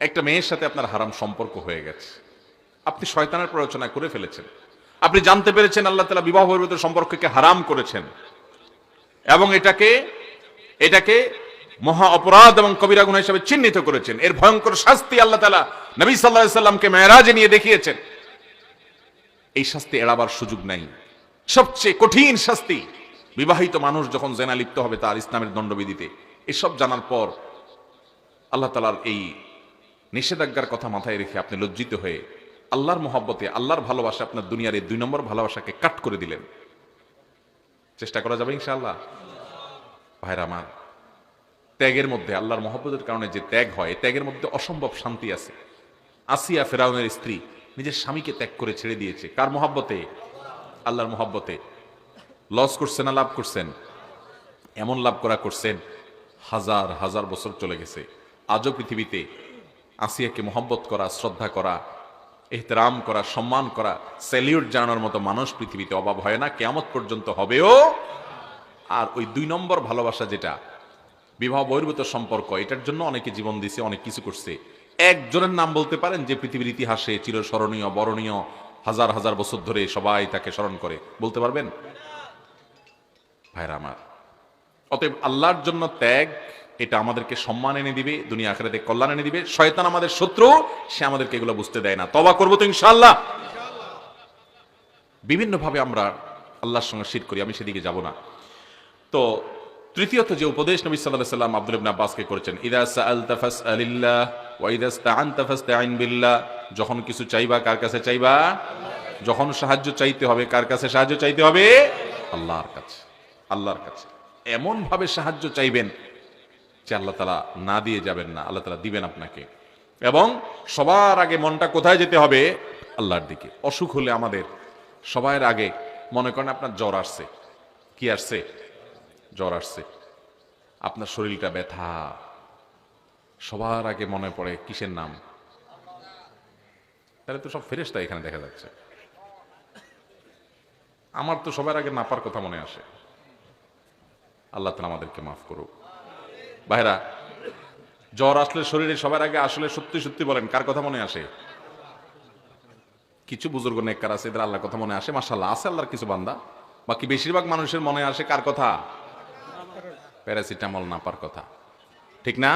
একটা মেয়ের সাথে আপনার হারাম সম্পর্ক হয়ে গেছে, আপনি শয়তানের প্ররোচনা করে ফেলেছেন, আপনি জানতে পেরেছেন আল্লাহ তাআলা বিবাহ বহির্ভূত সম্পর্ককে হারাম করেছেন এবং এটাকে মহা অপরাধ এবং কবিরা গুনাহ হিসেবে চিহ্নিত করেছেন। এর ভয়ঙ্কর শাস্তি আল্লাহ তাআলা নবী সাল্লাল্লাহু আলাইহি সাল্লামকে মেরাজে নিয়ে দেখিয়েছেন। এই শাস্তি এড়াবার সুযোগ নাই। সবচেয়ে কঠিন শাস্তি বিবাহিত মানুষ যখন জেনা লিপ্ত হবে তার ইসলামের দণ্ডবিধিতে। এসব জানার পর আল্লাহ তাআলার এই নিষেধাজ্ঞার কথা মাথায় রেখে আপনি লজ্জিত হয়ে আল্লাহর মহব্বতে, আল্লাহর ভালোবাসা, আপনার দুনিয়ার এই 2 নম্বর ভালোবাসাকে কাট করে দিলেন। চেষ্টা করা যাবে ইনশাআল্লাহ? ভাইরা আমার, ত্যাগের মধ্যে, আল্লাহর মহব্বতের কারণে যে ত্যাগ হয়, ত্যাগের মধ্যে অসম্ভব শান্তি আছে। আসিয়া ফেরাউনের স্ত্রী নিজের স্বামীকে ত্যাগ করে ছেড়ে দিয়েছে। কার মহব্বতে? আল্লাহর মহব্বতে। লস করছেন না লাভ করছেন? এমন লাভ করছেন, হাজার হাজার বছর চলে গেছে। আজও পৃথিবীতে আসিয়াকে মহব্বত করা, শ্রদ্ধা করা, এহতেরাম করা, সম্মান করা, স্যালিউট জানানোর মতো মানুষ পৃথিবীতে অভাব হয় না, কিয়ামত পর্যন্ত হবেও। আর ওই 2 নম্বর ভালোবাসা, যেটা বিবাহ বহির্ভূত সম্পর্ক, এটার জন্য অনেকে জীবন দিছে, অনেক কিছু করছে। একজনের নাম বলতে পারেন যে পৃথিবীর ইতিহাসে চিরস্মরণীয়, বরণীয়, হাজার হাজার বছর ধরে সবাই তাকে স্মরণ করে? বলতে পারবেন? ভাইরা আমার, অতএব আল্লাহর জন্য ত্যাগ, এটা আমাদেরকে সম্মান এনে দিবে, দুনিয়া আখিরাতে কল্যাণ এনে দিবে। শয়তান আমাদের শত্রু, সে আমাদেরকে এগুলো বুঝতে দেয় না। তওবা করবো তো ইনশাআল্লাহ। বিভিন্ন ভাবে আমরা আল্লাহর সঙ্গে শিরক করি, আমি সেদিকে যাব না। তো তৃতীয়ত যে উপদেশ নবী সাল্লাল্লাহু আলাইহি ওয়াসাল্লাম আব্দুল্লাহ ইবনে আব্বাসকে করেছেন, ইযা সাআলতা ফাসআলিল্লাহ ওয়া ইযা ইসতাআনতা ফাসতাঈন বিল্লাহ। যখন কিছু চাইবা কার কাছে চাইবা? যখন সাহায্য চাইতে হবে কার কাছে সাহায্য চাইতে হবে? আল্লাহর কাছে। আল্লাহর কাছে এমন ভাবে সাহায্য চাইবেন যে আল্লাহ তাআলা না দিয়ে যাবেন না, আল্লাহ তাআলা দিবেন আপনাকে। এবং সবার আগে মনটা কোথায় যেতে হবে? আল্লাহর দিকে। অসুখ হলে আমাদের সবার আগে মনে করেন আপনার জ্বর আসছে, কি আসছে? জ্বর আসছে, আপনার শরীরটা ব্যথা, সবার আগে মনে পড়ে কিসের নাম? তাহলে তো সব ফেরেশতা এখানে দেখা যাচ্ছে। আমার তো সবার আগে নাপার কথা মনে আসে। আল্লাহ তাআলা আমাদেরকে মাফ করুক। ভাইরা, জ্বর আসলে শরীরে সবার আগে আসলে সত্যি সত্যি বলেন কার কথা মনে আসে? কিছু বুজুর্গ নেককার আছে, এদের আল্লাহর কথা মনে আসে, মাশাআল্লাহ আছে আল্লাহর কিছু বান্দা। বাকি বেশিরভাগ মানুষের মনে আসে কার কথা? প্যারাসিটামল নাপার কথা, ঠিক না?